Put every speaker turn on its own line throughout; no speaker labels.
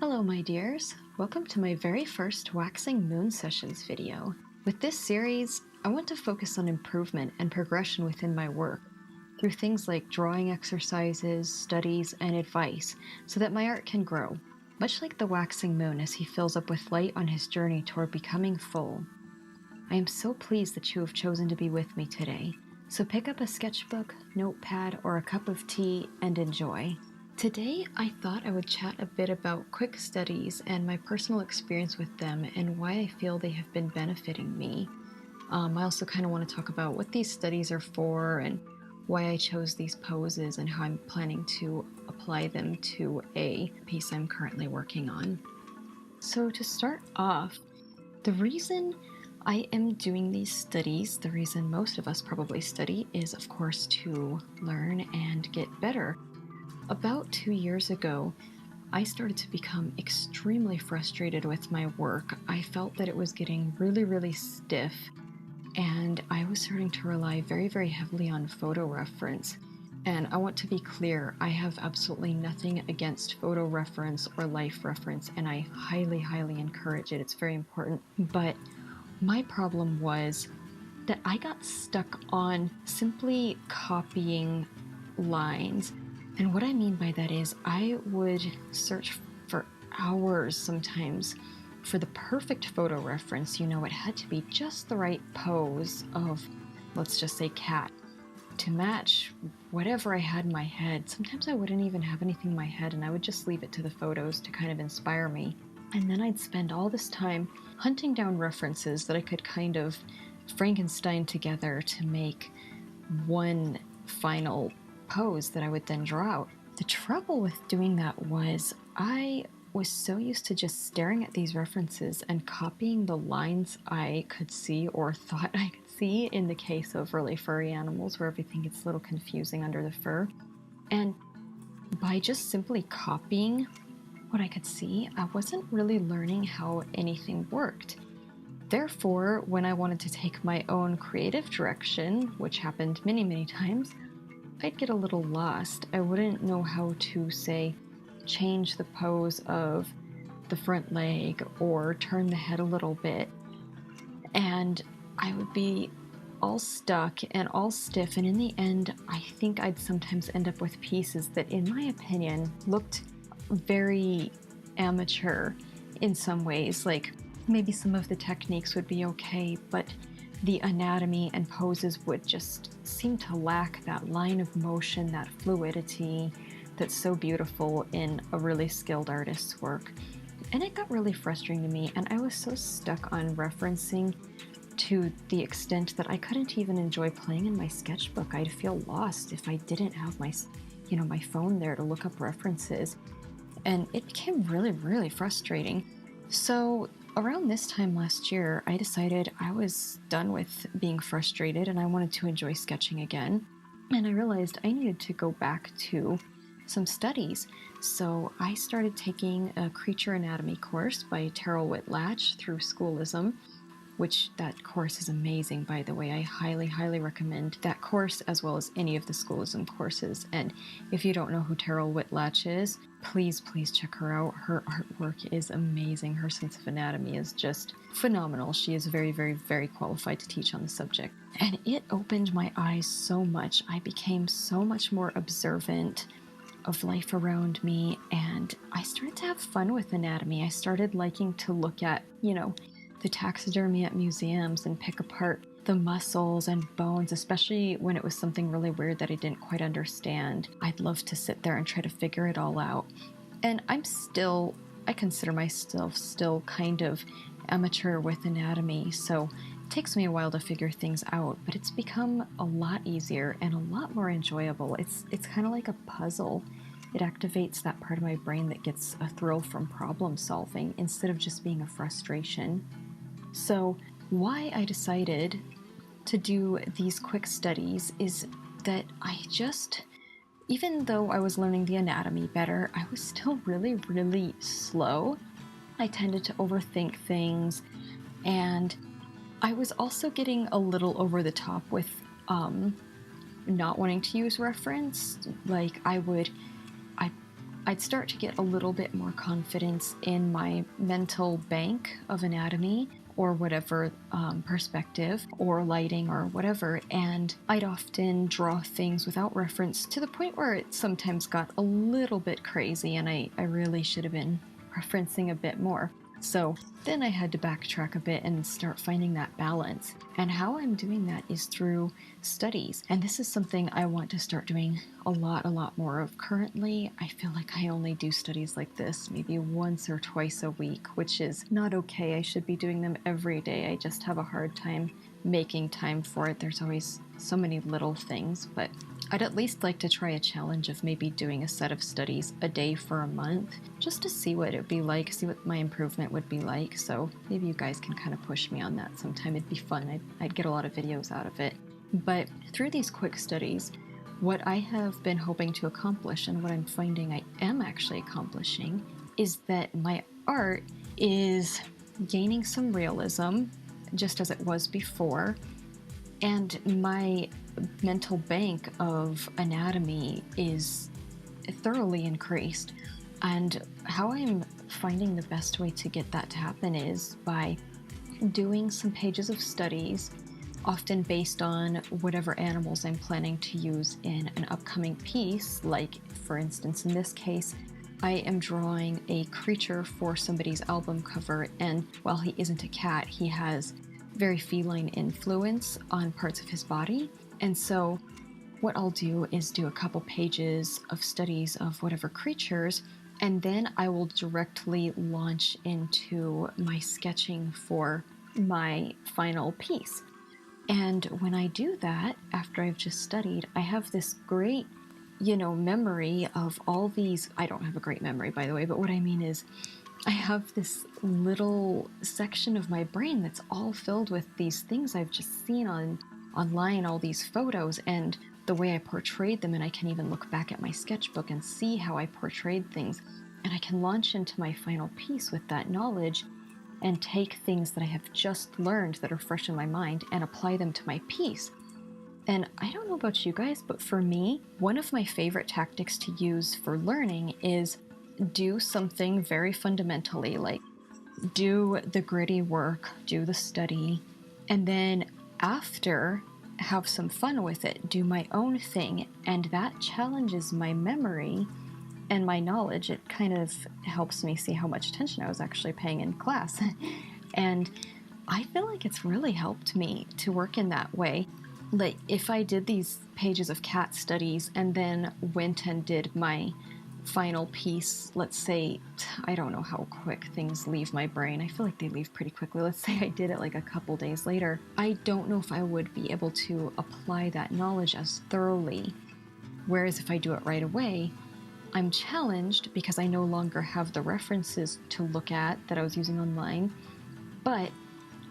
Hello my dears, welcome to my very first Waxing Moon Sessions video. With this series, I want to focus on improvement and progression within my work, through things like drawing exercises, studies, and advice, so that my art can grow, much like the waxing moon as he fills up with light on his journey toward becoming full. I am so pleased that you have chosen to be with me today, so pick up a sketchbook, notepad, or a cup of tea and enjoy. Today, I thought I would chat a bit about quick studies and my personal experience with them and why I feel they have been benefiting me. I also kind of want to talk about what these studies are for and why I chose these poses and how I'm planning to apply them to a piece I'm currently working on. So to start off, the reason I am doing these studies, the reason most of us probably study, is of course to learn and get better. About 2 years ago, I started to become extremely frustrated with my work. I felt that it was getting really stiff, and I was starting to rely very heavily on photo reference. And I want to be clear, I have absolutely nothing against photo reference or life reference, and I highly encourage it. It's very important. But my problem was that I got stuck on simply copying lines. And what I mean by that is I would search for hours sometimes for the perfect photo reference. You know, it had to be just the right pose of, let's just say, cat, to match whatever I had in my head. Sometimes I wouldn't even have anything in my head, and I would just leave it to the photos to kind of inspire me. And then I'd spend all this time hunting down references that I could kind of Frankenstein together to make one final pose that I would then draw out. The trouble with doing that was I was so used to just staring at these references and copying the lines I could see or thought I could see in the case of really furry animals where everything gets a little confusing under the fur. And by just simply copying what I could see, I wasn't really learning how anything worked. Therefore, when I wanted to take my own creative direction, which happened many times, I'd get a little lost. I wouldn't know how to, say, change the pose of the front leg or turn the head a little bit. And I would be all stuck and all stiff, and in the end, I think I'd sometimes end up with pieces that, in my opinion, looked very amateur in some ways. Like, maybe some of the techniques would be okay, but the anatomy and poses would just seem to lack that line of motion, that fluidity that's so beautiful in a really skilled artist's work. And it got really frustrating to me, and I was so stuck on referencing to the extent that I couldn't even enjoy playing in my sketchbook. I'd feel lost if I didn't have my phone there to look up references. And it became really frustrating. So around this time last year, I decided I was done with being frustrated and I wanted to enjoy sketching again. And I realized I needed to go back to some studies. So I started taking a creature anatomy course by Terrell Whitlatch through Schoolism, which that course is amazing, by the way. I highly recommend that course as well as any of the Schoolism courses. And if you don't know who Terrell Whitlatch is, please check her out. Her artwork is amazing. Her sense of anatomy is just phenomenal. She is very qualified to teach on the subject. And it opened my eyes so much. I became so much more observant of life around me, and I started to have fun with anatomy. I started liking to look at, the taxidermy at museums and pick apart the muscles and bones, especially when it was something really weird that I didn't quite understand. I'd love to sit there and try to figure it all out. And I consider myself still kind of amateur with anatomy, so it takes me a while to figure things out, but it's become a lot easier and a lot more enjoyable. It's kind of like a puzzle. It activates that part of my brain that gets a thrill from problem solving instead of just being a frustration. So why I decided to do these quick studies is that even though I was learning the anatomy better, I was still really slow. I tended to overthink things, and I was also getting a little over the top with not wanting to use reference. Like I I'd start to get a little bit more confidence in my mental bank of anatomy or whatever perspective or lighting or whatever, and I'd often draw things without reference to the point where it sometimes got a little bit crazy and I really should have been referencing a bit more. So then I had to backtrack a bit and start finding that balance. And how I'm doing that is through studies. And this is something I want to start doing a lot more of. Currently, I feel like I only do studies like this maybe once or twice a week, which is not okay. I should be doing them every day. I just have a hard time making time for it. There's always so many little things, but I'd at least like to try a challenge of maybe doing a set of studies a day for a month, just to see what it'd be like, see what my improvement would be like. So maybe you guys can kind of push me on that sometime. It'd be fun. I'd get a lot of videos out of it. But through these quick studies, what I have been hoping to accomplish and what I'm finding I am actually accomplishing is that my art is gaining some realism, just as it was before, and my mental bank of anatomy is thoroughly increased. And how I'm finding the best way to get that to happen is by doing some pages of studies, often based on whatever animals I'm planning to use in an upcoming piece. Like, for instance, in this case, I am drawing a creature for somebody's album cover, and while he isn't a cat, he has very feline influence on parts of his body. And so what I'll do is do a couple pages of studies of whatever creatures, and then I will directly launch into my sketching for my final piece. And when I do that, after I've just studied, I have this great, memory of all these. I don't have a great memory, by the way, but what I mean is I have this little section of my brain that's all filled with these things I've just seen online, all these photos, and the way I portrayed them, and I can even look back at my sketchbook and see how I portrayed things, and I can launch into my final piece with that knowledge and take things that I have just learned that are fresh in my mind and apply them to my piece. And I don't know about you guys, but for me, one of my favorite tactics to use for learning is do something very fundamentally, like do the gritty work, do the study, and then after have some fun with it, do my own thing, and that challenges my memory and my knowledge. It kind of helps me see how much attention I was actually paying in class. And I feel like it's really helped me to work in that way. Like, if I did these pages of cat studies and then went and did my final piece, let's say, I don't know how quick things leave my brain. I feel like they leave pretty quickly. Let's say I did it like a couple days later. I don't know if I would be able to apply that knowledge as thoroughly. Whereas if I do it right away, I'm challenged because I no longer have the references to look at that I was using online, but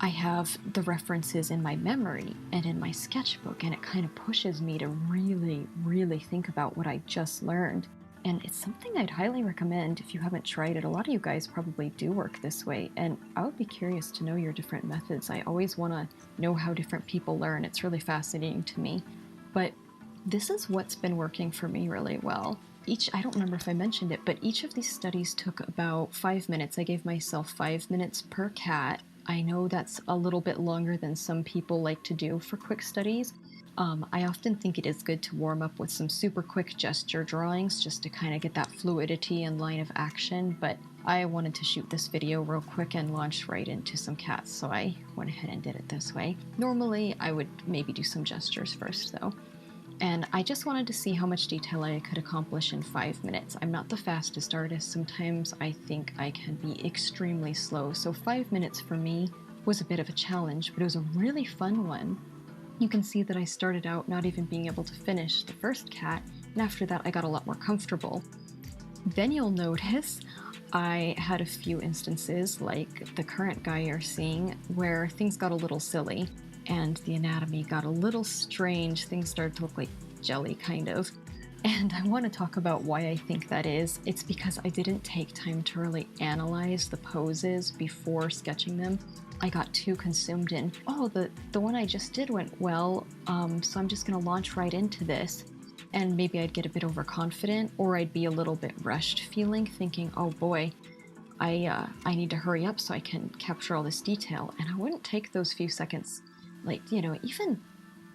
I have the references in my memory and in my sketchbook, and it kind of pushes me to really think about what I just learned. And it's something I'd highly recommend if you haven't tried it. A lot of you guys probably do work this way, and I would be curious to know your different methods. I always want to know how different people learn. It's really fascinating to me. But this is what's been working for me really well. I don't remember if I mentioned it, but each of these studies took about 5 minutes. I gave myself 5 minutes per cat. I know that's a little bit longer than some people like to do for quick studies. I often think it is good to warm up with some super quick gesture drawings just to kind of get that fluidity and line of action, but I wanted to shoot this video real quick and launch right into some cats, so I went ahead and did it this way. Normally, I would maybe do some gestures first, though. And I just wanted to see how much detail I could accomplish in 5 minutes. I'm not the fastest artist. Sometimes I think I can be extremely slow. So 5 minutes for me was a bit of a challenge, but it was a really fun one. You can see that I started out not even being able to finish the first cat, and after that I got a lot more comfortable. Then you'll notice I had a few instances, like the current guy you're seeing, where things got a little silly. And the anatomy got a little strange. Things started to look like jelly, kind of. And I want to talk about why I think that is. It's because I didn't take time to really analyze the poses before sketching them. I got too consumed in, the one I just did went well, so I'm just going to launch right into this. and maybe I'd get a bit overconfident, or I'd be a little bit rushed feeling, thinking, oh boy, I need to hurry up so I can capture all this detail. And I wouldn't take those few seconds, like, even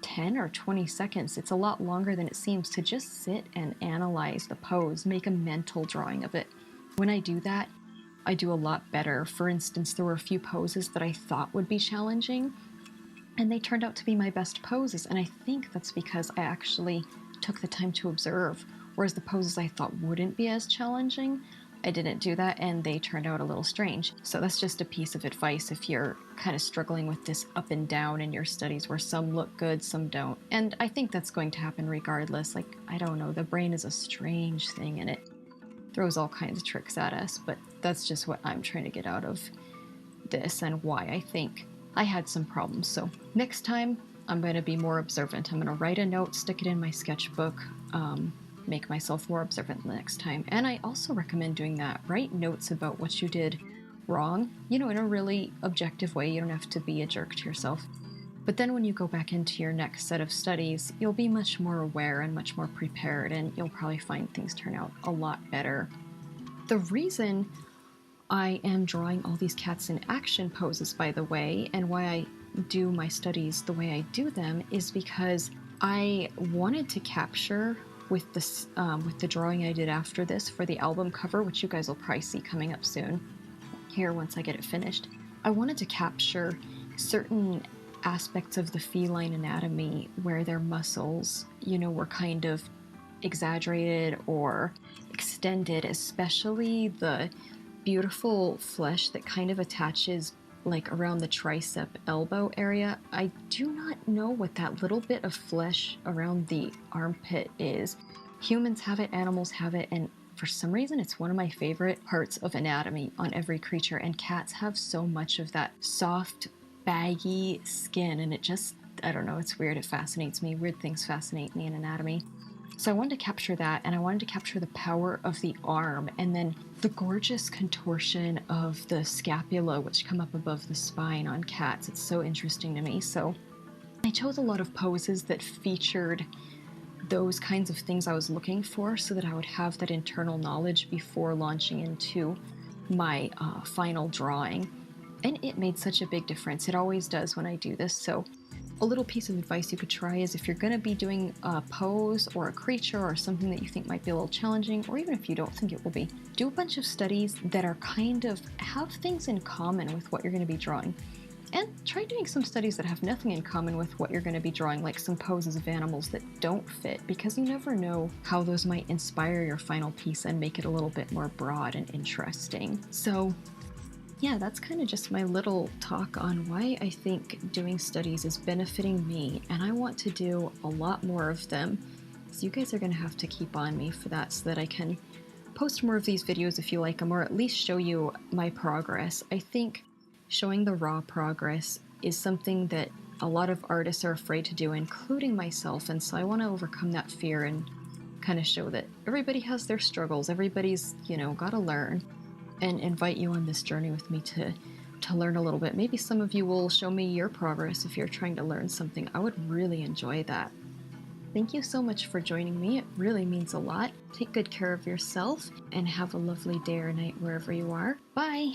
10 or 20 seconds. It's a lot longer than it seems to just sit and analyze the pose, make a mental drawing of it. When I do that, I do a lot better. For instance, there were a few poses that I thought would be challenging, and they turned out to be my best poses. And I think that's because I actually took the time to observe, whereas the poses I thought wouldn't be as challenging, I didn't do that, and they turned out a little strange. So that's just a piece of advice if you're kind of struggling with this up and down in your studies where some look good, some don't. And I think that's going to happen regardless. Like, I don't know, the brain is a strange thing and it throws all kinds of tricks at us, but that's just what I'm trying to get out of this and why I think I had some problems. So next time, I'm going to be more observant. I'm going to write a note, stick it in my sketchbook, make myself more observant the next time. And I also recommend doing that. Write notes about what you did wrong, in a really objective way. You don't have to be a jerk to yourself. But then when you go back into your next set of studies, you'll be much more aware and much more prepared, and you'll probably find things turn out a lot better. The reason I am drawing all these cats in action poses, by the way, and why I do my studies the way I do them is because I wanted to capture with the drawing I did after this for the album cover, which you guys will probably see coming up soon here once I get it finished. I wanted to capture certain aspects of the feline anatomy where their muscles, were kind of exaggerated or extended, especially the beautiful flesh that kind of attaches like around the tricep elbow area. I do not know what that little bit of flesh around the armpit is. Humans have it, animals have it, and for some reason it's one of my favorite parts of anatomy on every creature, and cats have so much of that soft, baggy skin, and it just, I don't know, it's weird. It fascinates me. Weird things fascinate me in anatomy. So I wanted to capture that, and I wanted to capture the power of the arm, and then the gorgeous contortion of the scapula, which come up above the spine on cats. It's so interesting to me. So I chose a lot of poses that featured those kinds of things I was looking for so that I would have that internal knowledge before launching into my final drawing. And it made such a big difference. It always does when I do this. So a little piece of advice you could try is, if you're going to be doing a pose or a creature or something that you think might be a little challenging, or even if you don't think it will be, do a bunch of studies that are kind of have things in common with what you're going to be drawing. And try doing some studies that have nothing in common with what you're going to be drawing, like some poses of animals that don't fit, because you never know how those might inspire your final piece and make it a little bit more broad and interesting. So yeah, that's kind of just my little talk on why I think doing studies is benefiting me, and I want to do a lot more of them. So you guys are going to have to keep on me for that so that I can post more of these videos if you like them, or at least show you my progress. I think showing the raw progress is something that a lot of artists are afraid to do, including myself, and so I want to overcome that fear and kind of show that everybody has their struggles, everybody's, got to learn, and invite you on this journey with me to learn a little bit. Maybe some of you will show me your progress if you're trying to learn something. I would really enjoy that. Thank you so much for joining me. It really means a lot. Take good care of yourself and have a lovely day or night wherever you are. Bye!